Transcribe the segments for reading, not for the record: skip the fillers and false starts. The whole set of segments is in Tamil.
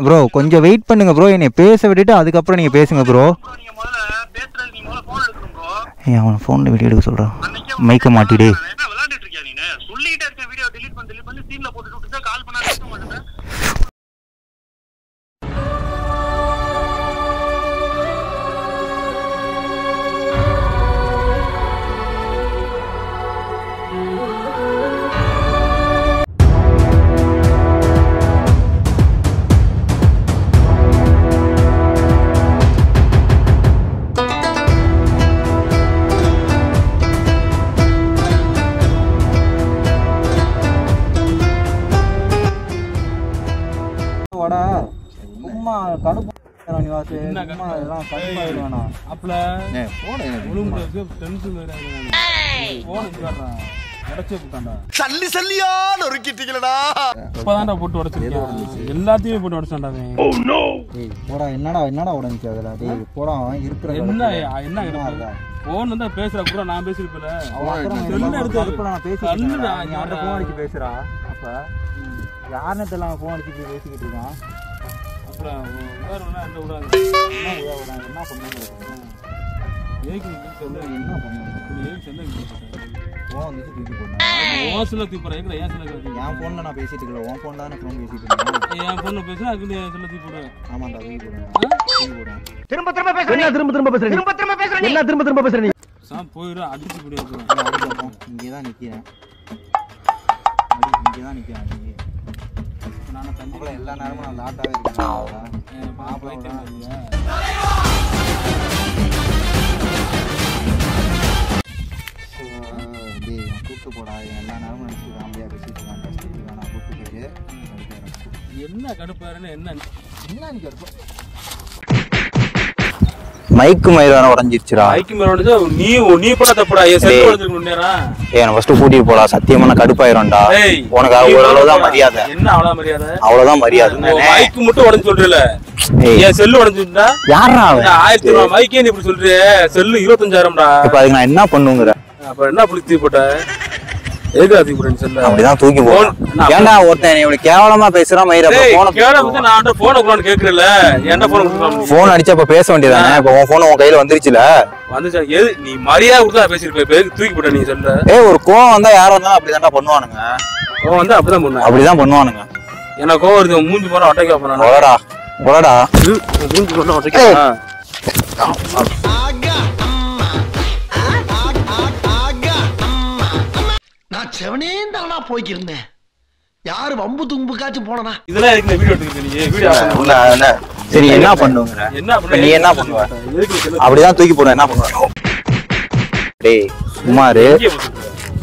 ப்ரோ கொஞ்சம் வெயிட் பண்ணுங்க ப்ரோ, என்னை பேச விட்டுட்டு அதுக்கப்புறம் நீங்க பேசுங்க ப்ரோ. ஏன் அவன் ஃபோனில் வீடியோ எடுக்க சொல்கிறான், மைக்க மாட்டிடு. சும்மா கடுப்பு எல்லாத்தையும் போட்டு உடைச்சாண்டா. என்னடா என்னடா உடஞ்சி அதுல போடா இருக்கிற என்ன போன் வந்து பேசுற கூட நான் பேசிருப்பேன். பேசுறா அப்ப யாருன்னு தெரியல போன் அடிச்சு பேசிக்கிட்டு இருக்கான். அப்புறம் என்ன பண்ணுங்க என்ன பண்ணுங்க என் போன்ல நான் பேசிட்டு இருக்கல, உன் போன்ல தானே ஃபோன் பேசிட்டு இருக்கேன். என் போன்ல பேசுறேன், அதுக்கு நீ செல்ல தூக்கி போடுவேன். ஆமாண்டா தூக்கி போடுவேன். திரும்ப திரும்ப பேசுறீங்க, திரும்ப திரும்ப பேசுறீங்க, திரும்ப திரும்ப பேசுறீங்க, என்ன திரும்ப திரும்ப பேசுறீங்க. சாம் போயிரு, அடிச்சு போடு. இங்கே தான் நிக்கிறேன், இங்கே தான் நிக்கிறேன். நான் தண்ணிக்குள்ள எல்லா நேரமும் நான் லாட்டாவே இருக்கேன். கூப்பிட்டு போடா, எல்லா நேரமும் நினைச்சு ஃபேமிலியாக பேசிட்டு இருக்கான். நான் கூப்பிட்டு போயிட்டு என்ன கடுப்பாருன்னு என்ன என்ன கடுப்பு மைக்கு மயிரான உடஞ்சிருச்சுடா. மைக்கு மயிர உடைஞ்சா நீ போட தப்புடா. ஏன் செல்ல உடைஞ்சிருக்கு நேரா? நான் ஃபர்ஸ்ட் கூட்டிட்டு போடா, சத்தியமான கடுப்பாயிரம்டா. உனக்கு அவ்வளவுதான் மரியாதை. என்ன அவ்வளவு மரியாதை? அவ்வளவுதான் மரியாதை. மைக்கு மட்டும் உடைஞ்சு சொல்றல, ஏன் செல்லு உடைஞ்சிருந்தா யாரா அவன்? 1000 ரூபாய் மைக்கே நீ இப்படி சொல்ற? செல்லு 25000டா. இப்ப அதுக்கு நான் என்ன பண்ணுங்கற? அப்ப என்ன புளித்தி போட்ட? எதுக்கு அது இப்படி செல்ல அப்படிதான் தூக்கி போடு. ஏன்டா ஒருத்தன் இவ்வளவு கேவலமா பேசுறான் மயிர? போன் கேவலமா நான் அந்த போன் குறான்னு கேக்குறல, ஏன்டா போன் குடுறான்? போன் அடிச்சப்ப பேச வேண்டியதானே? இப்ப உன் போன் உன் கையில வந்துருச்சுல. வந்துச்சா? எது நீ மரியாதை கொடுத்தா பேசிருப்ப, தூக்கி போட்ட நீ சொல்ற. ஒரு கோவம் வந்தா யாரா இருந்தாலும் அப்படிதான்டா பண்ணுவானுங்க. கோவம் வந்தா அப்படிதான் பண்ணுவாங்க. அப்படிதான் பண்ணுவானுங்க. எனக்கு கோவம் வருது, மூஞ்சி போற அட்டைக்கு போறானே. போடா போடா, மூஞ்சி போற அட்டைக்கு. நான் செவனேந்தானா போய்க்கிருந்தேன். யாரு வம்பு தும்புக்காச்சும் போனா இதெல்லாம் எதுக்கு இந்த வீடியோ எடுத்துக்கிட்டு நீ வீடியோ பண்ணு. சரி என்ன பண்ணுவங்க? என்ன பண்ண நீ என்ன பண்ணுவ? அப்படிதான் தூக்கி போடுவேன். என்ன பண்ணுவ? டேய் சும்மாரு,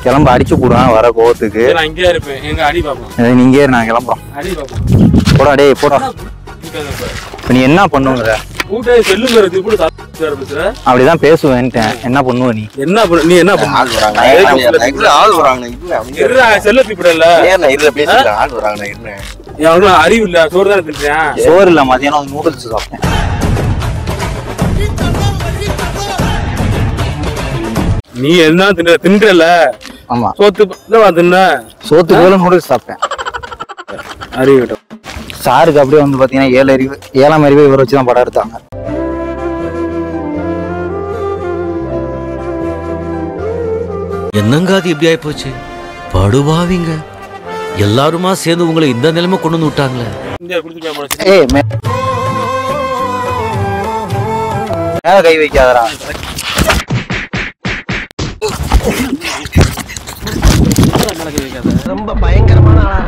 கிளம்ப அடிச்சு போடுவேன் வர கோவத்துக்கு. நான் இங்கே இருப்பேன், எங்க அடி பாப்போம். நீங்க ஏறு, நான் கிளம்புறோம். அடி பாப்போம். போடா டேய் போடா. நீ என்ன பண்ணுவங்க? கூட்டே செல்லுங்க இப்படி பேசுற. அப்படிதான் பேசுவேன்ட்டேன். என்ன பண்ணுவ நீ? என்ன பண்ணு நீ? என்ன பண்ணு? ஆள் வராங்க, ஆள் வராங்க. இல்ல செல்ல தூக்கிடல. ஏன்னா இதுல பேசிட்டு ஆள் வராங்க. என்ன எனக்கு அறிவு இல்ல, சோறு தானே தின்றேன். சோறு இல்ல, மதியானம் நூடுல்ஸ் சாப்பிட்டேன். நீ என்ன தின்றல? ஆமா சோத்து தின்ன, சோத்து போல நூடுல்ஸ் சாப்பிட்டேன். அறிவு சாருக்கு அப்படியே வந்து பாத்தீங்கன்னா 7ஆம் அறிவு இவரை வச்சுதான் படம் எடுத்தாங்க. என்னங்க அது எப்படி ஆயிப்போச்சு? படுபாவிங்க எல்லாருமா சேர்ந்து உங்களை இந்த நிலைமை கொண்டு வந்து விட்டாங்களே. மேல கை வைக்காதடா. ரொம்ப பயங்கரமான ஆளா.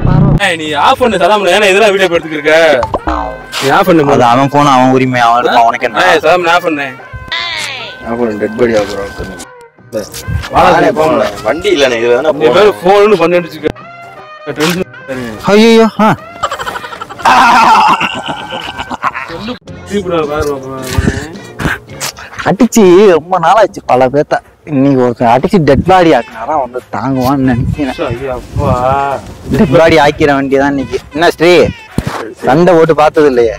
நீ ஆஃப் பண்ணு சலாம். ஏன்னா இதெல்லாம் வீடியோ எடுத்துக்கிருக்க. நீ ஆஃப் பண்ணு. அது அவன் போன அவன் உரிமை, அவன் எடுப்பான். உனக்கு என்ன? சலாம் ஆஃப் பண்ணு. டெட் பாடி ஆகுறோம். வண்டி இல்ல, இதுல போன் பண்ணிட்டு. ஐயோ அடிச்சு ரொம்ப நாளாச்சு பல பேர்த்த. இன்னைக்கு ஒருத்தன் அடிச்சு டெட் பாடி ஆக்கினாரா வந்து தாங்குவான்னு நினைக்கிறேன். டெட் பாடி ஆக்கிற வேண்டியதான் இன்னைக்கு. என்ன ஸ்ரீ சண்டை போட்டு பார்த்தது இல்லையே?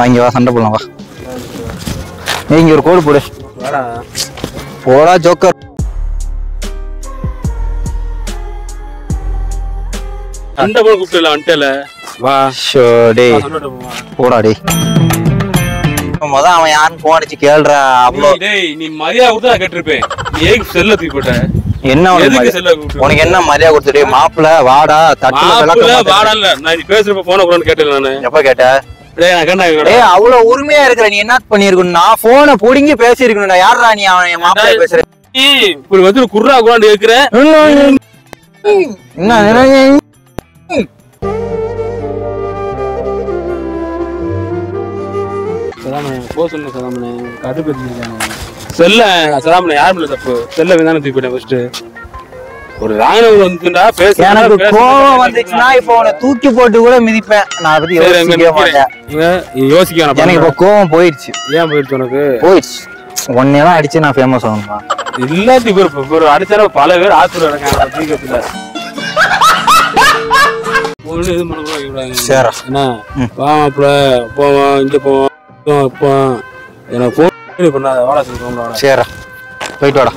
இங்க வா, சண்டை போடலாம் வா. இங்க ஒரு கோடு போடு. போடா ஜோக்கர். அந்த போல கூப்பிட்டல வந்துட்டல வா ஷோ டேய் போடா டேய் முத அவன் யாருன்னு போன் அடிச்சு கேளுடா அவ்வளோ டேய் நீ மரியாதை கொடுத்தா கேட்டிருப்பேன் நீ ஏன் செல்ல தூக்கி போட்ட என்ன உனக்கு என்ன மரியாதை கொடுத்துட்டு மாப்பிள்ள வாடா தட்டுல வாடா இல்ல நான் நீ பேசுறப்ப போன கூட கேட்டேன் நானு எப்ப கேட்ட டேய் அவ்வளவு உரிமையா இருக்கிற நீ என்ன பண்ணிருக்கணும் நான் போனை புடிங்கி பேசிருக்கணும்டா யாரா நீ அவன் மாப்பிள்ள பேசுற இப்படி வந்து குர்ரா குரான் கேக்குற என்ன செல்ல சலாமண்ணே யாருமே தப்பு செல்ல வேணாலும் தூக்கி போட்டேன் ஃபர்ஸ்ட் ஒரு ராணுவம் வந்துட்டா பேச எனக்கு கோவம் வந்துச்சுன்னா இப்போ உன்னை தூக்கி போட்டு கூட மிதிப்பேன் நான் அதை யோசிக்கவே மாட்டேன் யோசிக்க எனக்கு இப்போ கோவம் போயிடுச்சு ஏன் போயிடுச்சு உனக்கு போயிடுச்சு ஒன்னேதான் அடிச்சு நான் ஃபேமஸ் ஆகணுமா எல்லாத்தையும் பேர் அடிச்சார பல பேர் ஆத்துல இருக்காங்க தூக்கத்துல சரி என்ன வாமாப்ல போவோம் இங்க போவோம் எனக்கு போன் பண்ணாத வாடா சொல்லுவோம் சரி போயிட்டு வா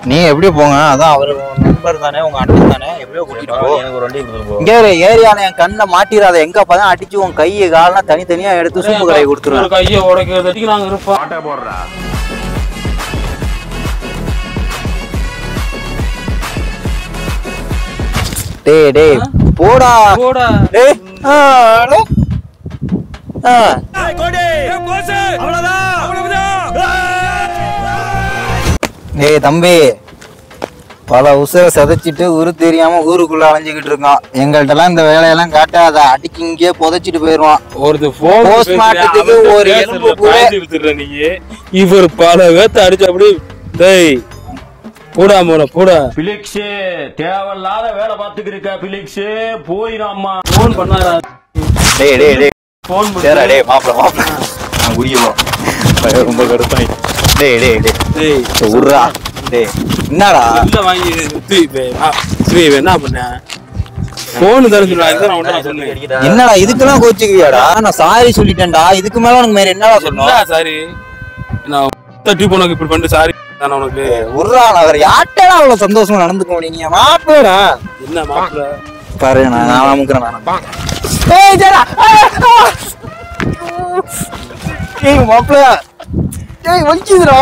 நீ எப்படி போங்க அதான் அவரு நண்பர் தானே உங்க அண்ணன் தானே எப்படியோ கூட்டிட்டு போ எனக்கு ஒரு வண்டி கொடுத்துருவோம் இங்க ஏரியால என் கண்ணை மாட்டிராத எங்க அப்பதான் அடிச்சு உன் கையை காலெல்லாம் தனித்தனியா எடுத்து சூப்பு கடையை கொடுத்துருவேன் கையை உடைக்கிறதுக்கு நாங்க இருப்போம் ஆட்டா போடுறா டேய் போடா டேய் டேய் தம்பி பல உசுரை சதைச்சிட்டு ஊரு தெரியாம ஊருக்குள்ள அலைஞ்சுக்கிட்டு இருக்கான் எங்கள்கிட்ட எல்லாம் இந்த வேலையெல்லாம் காட்டாத அடிக்கி இங்கே புதைச்சிட்டு போயிருவான் ஒரு போஸ்ட்மார்ட்டத்துக்கு ஒரு எலும்பு கூட இவர் பல பேர்த்த அடிச்சு அப்படி டேய் போடா போடா பிலிக்ஸ் தேவையில்லாத வேலை பார்த்துக்கிருக்க பிலிக்ஸ் போயிடாமா போன் பண்ணாரா டேய் போன் சேரா டேய் மாப்ள நான் குடியவோம் ரொம்ப கடுப்பாய் டேய் உர்ரா டேய் என்னடா இல்ல வாங்கி என்ன பண்ண போன் தர சொன்னேன் என்னடா இதுக்கெல்லாம் கோச்சுக்குவியாடா நான் சாரி சொல்லிட்டேன்டா இதுக்கு மேல உனக்கு வேற என்னடா சொல்லணும் சாரி நான் தட்டி போனக்கு இப்படி பண்ணிட்டு சாரி தானே உனக்கு உர்ரா நான் வேற யார்ட்டடா அவ்வளவு சந்தோஷமா நடந்துக்க முடியும் நீ மாப்பிளடா என்ன மாப்பிள பாரு நான் அமுக்குறேன் ஏய் மாப்பிள ஏய் வலிக்குதுடா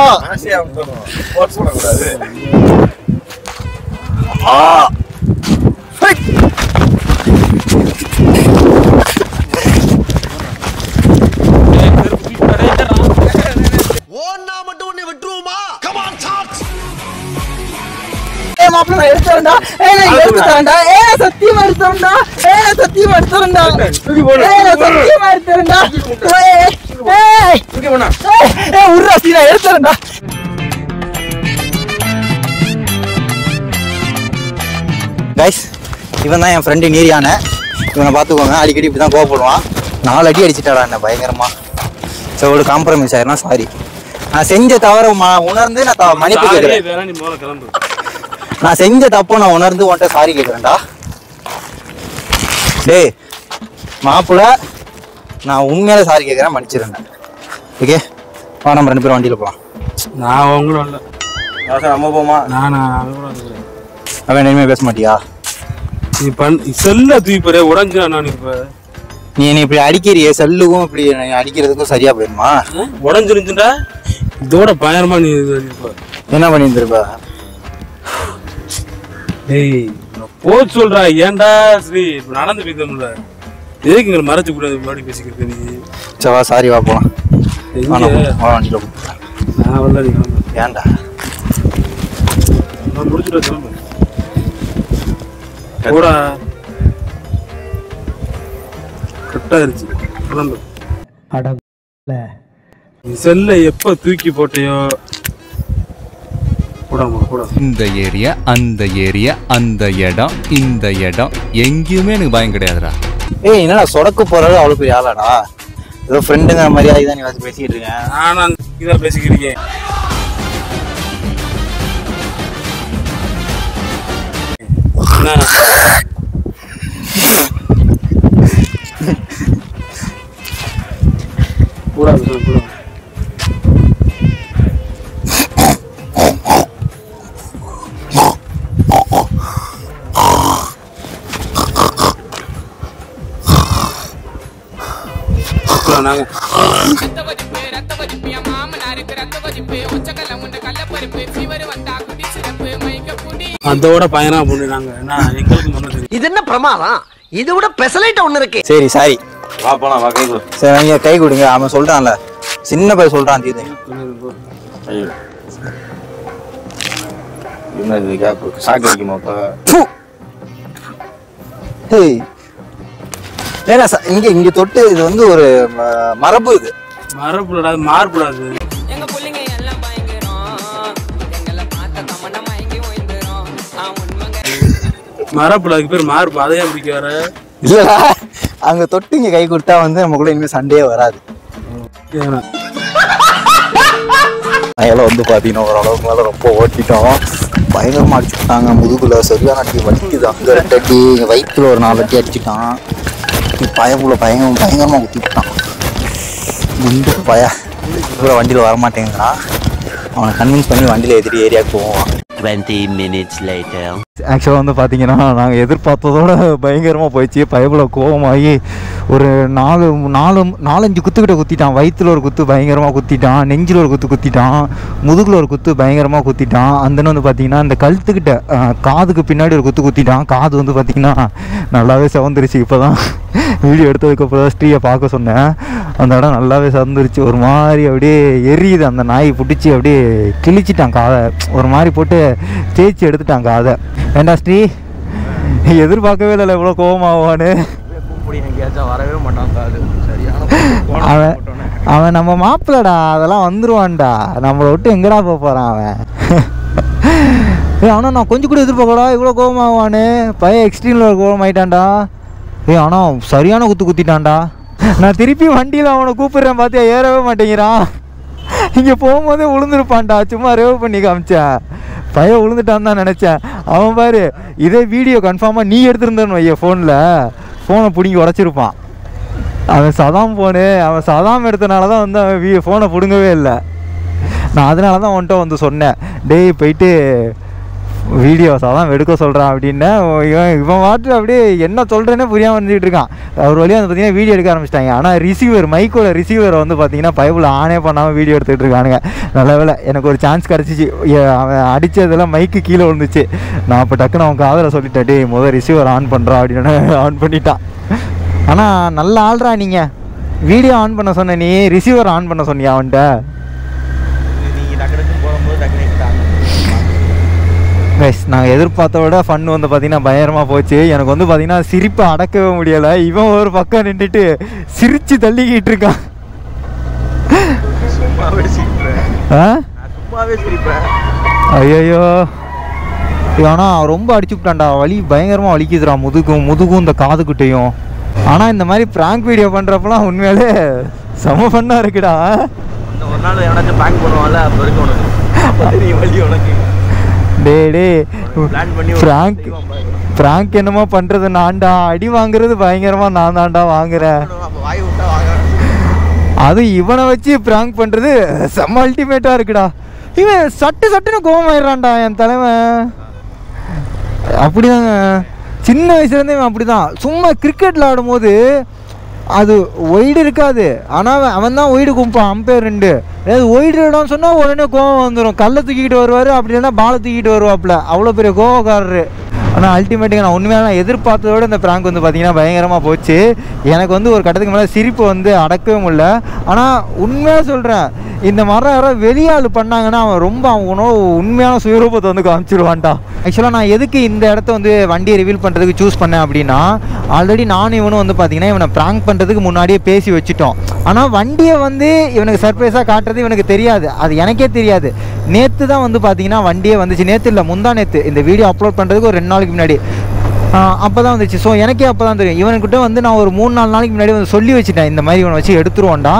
ஓன்னா மட்டும் உன்னை விட்டுருவோமா கம் ஆன் சார்ஜ் ஏய் மாப்பிள நான் எடுத்துறேன்டா நான் எடுத்துறேன்டா சத்தியமா எடுத்துறேன்டா சத்தியமா எடுத்துறேன்டா சத்தியமா எடுத்துறேன்டா உர்ரா சீனா எடுத்துறேன்டா கைஸ் இவன் தான் என் ஃப்ரெண்டு நீரியான இவனை பார்த்துக்கோங்க அடிக்கடி இப்படி தான் கோவப்படுவான் 4 அடி அடிச்சுட்டாடா என்ன பயங்கரமா சரி ஒரு காம்ப்ரமைஸ் ஆயிரம் சாரி நான் செஞ்ச தவற உணர்ந்து நான் மன்னிப்பு கேட்கிறேன் நான் செஞ்ச தப்ப நான் உணர்ந்து உன்கிட்ட சாரி கேட்கிறேன்டா டேய் மாப்பிள்ள நான் உண்மையில சாரி கேட்கிறேன் மன்னிச்சிருந்தேன் ஓகே வா நம்ம 2 பேரும் வண்டியில போலாம் நான் உங்களும் இல்ல நம்ம போமா அவன் இனிமே பேச மாட்டியா நீ செல்ல தூக்கி உடஞ்சா நான் இப்ப நீ என்ன இப்படி அடிக்கிறிய செல்லுக்கும் இப்படி அடிக்கிறதுக்கும் சரியா போயிருமா உடஞ்சிருந்துடா இதோட பயங்கரமா நீ என்ன பண்ணிருப்ப டேய் போ சொல்றா ஏன்டா ஸ்ரீ நடந்து போய்தம்ல எதுக்கு இங்க மறைச்சு கூடாது முன்னாடி பேசிக்கிட்டு நீ சவா சாரி வா போலாம் வண்டியில நான் வரல நீ ஏன்டா நான் முடிச்சுட்டு கிளம்பு போடா கட்டாயிருச்சு கிளம்பு நீ செல்ல எப்ப தூக்கி போட்டையோ இந்த ஏரியா அந்த ஏரியா அந்த இடம் இந்த இடம் எங்கேயுமே எனக்கு பயம் கிடையாதுடா ஏய் என்னடா சொடக்கு போறது அவ்வளவு பெரிய ஆளாடா ஏதோ ஃப்ரெண்டுங்கிற மாதிரியா இதான் நீ வந்து பேசிக்கிட்டு இருக்கேன் நான் இதான் பேசிக்கிறீங்க கூட சொல்றோம் நாங்க. அதோட பயனா பொண்ணு நாங்க எங்களுக்கு ஒண்ணு தெரியும். இது என்ன பிரமாதம்? இது விட பெசலைட் ஒண்ணு இருக்கு. சரி சாரி வா போலாம் வா கை கொடு. சரி நீங்க கை கொடுங்க. அவன் சொல்றான்ல, சின்ன பையன் சொல்றான் தீது. என்ன இது கேப் சாக்கு வைக்குமாப்பா? ஹேய் ஏன்னா இங்க இங்க தொட்டு இது வந்து ஒரு மரபு. இது மரப்புடாது மாறுபடாது. எங்க புள்ளைங்க எல்லாம் பயங்கரம் எங்கள பார்த்த தமன மயங்கி ஓய்ந்தறோம் மரப்புடாதுக்கு பேர் மாறுப்பு. அதையே பிடிக்க வர இல்லடா, அங்க தொட்டு இங்க கை கொடுத்தா வந்து நமக்குள்ள இனிமே சண்டையே வராது. அதெல்லாம் வந்து பாத்தீங்கன்னா ஓரளவுக்கு மேல ரொம்ப ஓட்டிட்டோம். பயங்கரமா அடிச்சுட்டாங்க. முதுகுல சரியான அடி வலிக்குது. அங்க 2 அடி, வயிற்றுல ஒரு 4 அடி அடிச்சுட்டான். பயமுள்ள பயங்கரமா குத்திட்டான். முண்டு வண்டியில வரமாட்டேங்கிறான். அவனை கன்வின்ஸ் பண்ணி வண்டியில ஏற்றிட்டு ஏரியாவுக்கு போவான். 20 minutes later. ஆக்சுவலாக வந்து பார்த்தீங்கன்னா நாங்கள் எதிர்பார்த்ததோட பயங்கரமாக போயிடுச்சு. பயபுல கோவமாகி ஒரு 4-5 குத்துக்கிட்ட குத்திட்டான். வயிற்றுல ஒரு குத்து பயங்கரமாக குத்திட்டான். நெஞ்சில் ஒரு குத்து குத்திட்டான். முதுகில் ஒரு குத்து பயங்கரமாக குத்திட்டான். அந்த வந்து பார்த்தீங்கன்னா இந்த கழுத்துக்கிட்ட காதுக்கு பின்னாடி ஒரு குத்து குத்திட்டான். காது வந்து பார்த்தீங்கன்னா நல்லாவே செவந்துருச்சு. இப்போ தான் வீடியோ எடுத்ததுக்கப்புறம் தான் ஸ்ரீயை பார்க்க சொன்னேன். அந்த இடம் நல்லாவே செவந்துருச்சு. ஒரு மாதிரி அப்படியே எரியுது. அந்த நாய் பிடிச்சி அப்படியே கிழிச்சிட்டான் காதை. ஒரு மாதிரி போட்டு தேய்ச்சி எடுத்துட்டான் காதை. ஏண்டா ஸ்ரீ, எதிர்பார்க்கவே இல்லை இவ்வளோ கோபமாவான்னு. வரவே மாட்டான். அவன் நம்ம மாப்பிள்ளடா, அதெல்லாம் வந்துருவான்டா. நம்மளை விட்டு எங்கடா போக போகிறான் அவன். ஆனால் நான் கொஞ்சம் கூட எதிர்பார்க்கடா இவ்வளோ கோபமாவான்னு. பையன் எக்ஸ்ட்ரீமில் ஒரு கோபம் ஆயிட்டான்டா. ஆனால் சரியான குத்திட்டான்டா. நான் திருப்பி வண்டியில் அவனை கூப்பிடுறேன், பார்த்தியா ஏறவே மாட்டேங்கிறான். இங்கே போகும்போதே விழுந்துருப்பான்டா. சும்மா ரேவ் பண்ணி காமிச்சேன். பையன் விழுந்துட்டான்னு தான் நினச்சேன். அவன் பாரு, இதே வீடியோ கன்ஃபார்மாக நீ எடுத்துருந்தேன்னு வைய ஃபோனை பிடிங்கி உடச்சிருப்பான். அவன் சதாம் எடுத்தனால தான் வந்து அவன் ஃபோனை பிடுங்கவே இல்லை. நான் அதனால தான் அவன்கிட்ட வந்து சொன்னேன், டேய் போயிட்டு வீடியோ சதாம் எடுக்க சொல்கிறான் அப்படின்னு. இவன் வாட்டு அப்படியே என்ன சொல்கிறேன்னே புரியாமல் வந்துட்டு இருக்கான். ஒரு வழியாக வந்து பார்த்தீங்கன்னா வீடியோ எடுக்க ஆரம்பிச்சிட்டாங்க. ஆனால் மைக்கோட ரிசீவரை வந்து பார்த்தீங்கன்னா பைபிள் ஆனே பண்ணாமல் வீடியோ எடுத்துகிட்டு இருக்கானுங்க. நல்ல வேலை எனக்கு ஒரு சான்ஸ் கிடச்சிச்சு. அவன் அடித்ததெல்லாம் மைக்கு கீழே விழுந்துச்சு. நான் இப்போ டக்குன்னு அவன் காதில் சொல்லிட்டேன், டே முதல் ரிசீவர் ஆன் பண்ணுறான் அப்படின்னு. ஆன் பண்ணிட்டான். ஆனால் நல்லா ஆள்றா. நீங்கள் வீடியோ ஆன் பண்ண சொன்ன, நீ ரிசீவர் ஆன் பண்ண சொன்னியா அவன்கிட்ட? கைஸ், நாங்கள் எதிர்பார்த்த விட ஃபன் வந்து பார்த்தீங்கன்னா பயங்கரமாக போச்சு. எனக்கு வந்து பார்த்தீங்கன்னா சிரிப்பை அடக்கவே முடியலை. இவன் ஒரு பக்கம் நின்றுட்டு சிரித்து தள்ளிக்கிட்டு இருக்கான். ஐயோ, ஆனால் ரொம்ப அடிச்சு விட்டான்டா. வலி பயங்கரமாக வலிக்குதுடா. முதுகும் இந்த காதுகிட்டையும். ஆனால் இந்த மாதிரி ப்ராங்க் வீடியோ பண்ணுறப்பெல்லாம் உண்மையாலே செம ஃபன்னாக இருக்குடா. ஒரு நாள் எவனாச்சும் ப்ராங்க் பண்ணுவான்ல, அப்போ இருக்கு உனக்கு. டே பிராங்க் என்னமோ பண்றது நான்டா. அடி வாங்குறது பயங்கரமா நான் தான்டா வாங்குறேன். அது இவனை வச்சு பிராங்க் பண்றது செம்ம அல்டிமேட்டா இருக்குடா. இவன் சட்டுன்னு கோபம் ஆயிடுறான்டா என் தலைவன். அப்படிதாங்க, சின்ன வயசுலேருந்தே இவன் அப்படிதான். சும்மா கிரிக்கெட்டில் ஆடும்போது அது ஒய்டு இருக்காது, ஆனால் அவன் தான் ஒய்டு கும்பான். அம்பையர் 2 ஏதாவது ஒய்டு இடம்னு சொன்னால் உடனே கோவம் வந்துடும். கல்லை தூக்கிட்டு வருவார், அப்படி இல்லைன்னா பாலை தூக்கிட்டு வருவாப்புல. அவ்வளோ பெரிய கோவக்காரரு. ஆனால் அல்டிமேட்டுக்கு நான் உண்மையாக நான் எதிர்பார்த்ததோடு இந்த ப்ராங்க் வந்து பார்த்தீங்கன்னா பயங்கரமாக போச்சு. எனக்கு வந்து ஒரு கட்டத்துக்கு மேலே சிரிப்பு வந்து அடக்கவே முடியல. ஆனால் உண்மையாக சொல்கிறேன், இந்த மாதிரி யாராவது வெளியாள் பண்ணாங்கன்னா அவன் உண்மையான சுயரூபத்தை வந்து காமிச்சிருவான்டா. ஆக்சுவலாக நான் எதுக்கு இந்த இடத்த வந்து வண்டியை ரிவீல் பண்ணுறதுக்கு சூஸ் பண்ணேன் அப்படின்னா, ஆல்ரெடி நானும் இவனும் வந்து பார்த்தீங்கன்னா இவனை ப்ராங்க் பண்ணுறதுக்கு முன்னாடியே பேசி வச்சுட்டோம். ஆனால் வண்டியை வந்து இவனுக்கு சர்ப்ரைஸாக காட்டுறது இவனுக்கு தெரியாது, அது எனக்கே தெரியாது. நேற்று தான் வந்து பார்த்தீங்கன்னா வண்டியே வந்துச்சு. நேற்று இல்லை, முந்தா நேற்று. இந்த வீடியோ அப்லோட் பண்ணுறதுக்கு ஒரு 2 நாளைக்கு முன்னாடி அப்போ தான் வந்துச்சு. ஸோ எனக்கே அப்போ தான் தெரியும். இவனுக்கிட்ட வந்து நான் ஒரு 3-4 நாளைக்கு முன்னாடி வந்து சொல்லி வச்சுட்டேன், இந்த மாதிரி இவனை வச்சு எடுத்துருவோண்டா.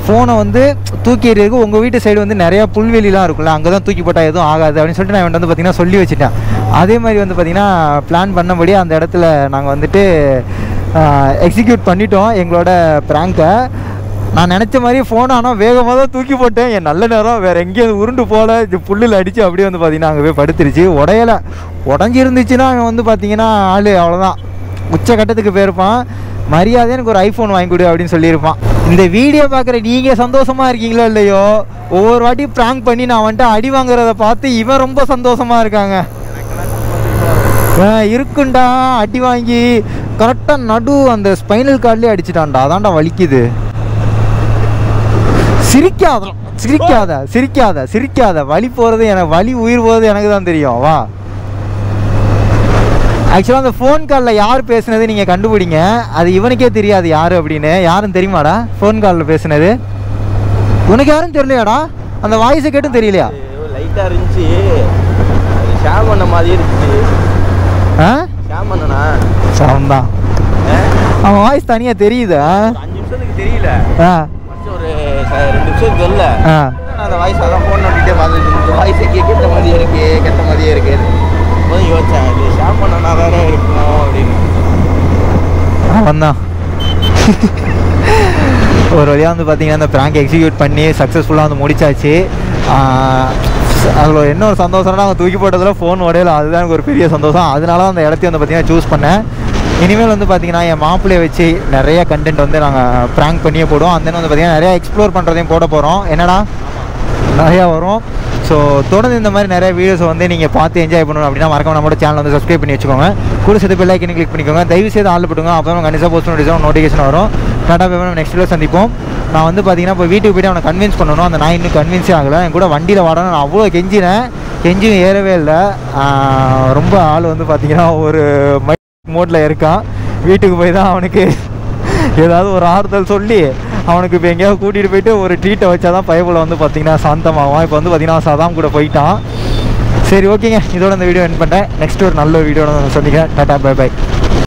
ஃபோனை வந்து தூக்கி எறியதுக்கு உங்கள் வீட்டு சைடு வந்து நிறையா புல்வெளிலாம் இருக்குல்ல, அங்கே தான் தூக்கி போட்டால் எதுவும் ஆகாது அப்படின்னு சொல்லிட்டு நான் இவன் வந்து பார்த்திங்கன்னா சொல்லி வச்சுட்டேன். அதே மாதிரி வந்து பார்த்திங்கன்னா பிளான் பண்ணபடி அந்த இடத்துல நாங்கள் வந்துட்டு எக்ஸிக்யூட் பண்ணிட்டோம் எங்களோட ப்ராங்கை. நான் நினச்ச மாதிரி ஃபோனை ஆனால் வேகமாக தான் தூக்கி போட்டேன். என் நல்ல நேரம் வேறு எங்கேயும் உருண்டு போகல. புல்லில் அடித்து அப்படியே வந்து பார்த்திங்கன்னா அங்கே போய் படுத்துருச்சு. உடையலை. உடஞ்சிருந்துச்சுன்னா அவன் வந்து பார்த்திங்கன்னா ஆள் அவ்வளோதான், உச்ச கட்டத்துக்கு போயிருப்பான். மரியாதை எனக்கு ஒரு ஐஃபோன் வாங்கி கொடு அப்படின்னு சொல்லியிருப்பான். இந்த வீடியோ பார்க்குற நீங்கள் சந்தோஷமாக இருக்கீங்களோ இல்லையோ, ஒவ்வொரு வாட்டி ப்ராங்க் பண்ணி நான் வந்துட்டு அடி வாங்குறத பார்த்து இவன் ரொம்ப சந்தோஷமாக இருக்காங்க. இருக்குண்டா அடி வாங்கி கரெக்டாக நடு அந்த ஸ்பைனல் கார்ட்லேயே அடிச்சிட்டான்டா. அதான்டா வலிக்குது. சிரிக்காத வலி போகிறது எனக்கு, வலி உயிர் போகிறது எனக்கு தான் தெரியும். வா, ஆக்சுவலாக அந்த ஃபோன் காலில் யார் பேசுனது நீங்கள் கண்டுபிடிங்க. அது இவனுக்கே தெரியாது யார் அப்படின்னு. யாரும் தெரியுமாடா ஃபோன் காலில் பேசுனது? உனக்கு யாரும் தெரியலையாடா? அந்த வாய்ஸை கேட்டும் தெரியலையா? லைட்டாக இருந்துச்சு, ஷாம் பண்ண மாதிரி இருந்துச்சு. ஷாம் பண்ணனா ஷாம் தான். அவன் வாய்ஸ் தனியாக தெரியுதா? 5 நிமிஷத்துக்கு தெரியல, ஒரு 2 நிமிஷம் தெரியல. அந்த வாய்ஸ் அதான் ஃபோன் நோட்டிகிட்டே பார்த்துட்டு வாய்ஸை கேட்ட மாதிரியே இருக்கு. யோசிச்சேன், இது ஷாம் பண்ணனா தானே இருக்கும் அப்படின்னு. அவன் தான் ஒரு வழியாக வந்து பார்த்தீங்கன்னா இந்த ப்ராங்க் எக்ஸிக்யூட் பண்ணி சக்ஸஸ்ஃபுல்லாக வந்து முடிச்சாச்சு. அதில் என்ன ஒரு சந்தோஷம்னா அவங்க தூக்கி போட்டதில் ஃபோன் உடையில, அதுதான் எனக்கு ஒரு பெரிய சந்தோஷம். அதனால தான் அந்த இடத்தையும் வந்து பார்த்தீங்கன்னா சூஸ் பண்ணேன். இனிமேல் வந்து பார்த்தீங்கன்னா என் மாப்பிள்ளையை வச்சு நிறைய கண்டென்ட் வந்து நாங்கள் ப்ராங்க் பண்ணியே போடுவோம். அந்த வந்து பார்த்தீங்கன்னா நிறையா எக்ஸ்ப்ளோர் பண்ணுறதையும் போட போகிறோம். என்னடா நிறையா வரும். ஸோ தொடர்ந்து இந்த மாதிரி நிறைய வீடியோஸ் வந்து நீங்கள் பார்த்து என்ஜாய் பண்ணணும் அப்படின்னா மறக்காம நம்மளோட சேனல் வந்து சப்ஸ்கிரைப் பண்ணி வச்சுக்கோங்க. கூட சேர்த்து பெல் ஐக்கனை கிளிக் பண்ணிக்கோங்க. தயவு செய்து ஆள் போட்டுங்க, அப்போ நம்ம கண்டிப்பாக போஸ்ட் நோட்டிஃபிகேஷன் வரும். கரெக்டாக நெக்ஸ்ட் வீடியோ சந்திப்போம். நான் வந்து பார்த்தீங்கன்னா இப்போ வீட்டுக்கு போய்ட்டு அவனை கன்வின்ஸ் பண்ணணும். அந்த நான் இன்னும் கன்வின்ஸே ஆகலை. என் கூட வண்டியில் வாடணும் நான் அவ்வளோ கெஞ்சியும் ஏறவே இல்லை. ரொம்ப ஆள் வந்து பார்த்தீங்கன்னா ஒரு மோட்டில் இருக்கான். வீட்டுக்கு போய் தான் அவனுக்கு ஏதாவது ஒரு ஆறுதல் சொல்லி அவனுக்கு இப்போ எங்கேயாவது கூட்டிகிட்டு போயிட்டு ஒரு ட்ரீட்டை வச்சா தான் பயபுல வந்து பார்த்தீங்கன்னா சாந்தமாகும். இப்போ வந்து பார்த்தீங்கன்னா சதாம் கூட போயிட்டான். சரி, ஓகேங்க, இதோட இந்த வீடியோ எண்ட் பண்ணுறேன். நெக்ஸ்ட் ஒரு நல்ல வீடியோட சந்திக்கிறேன். டாடா, பை பை.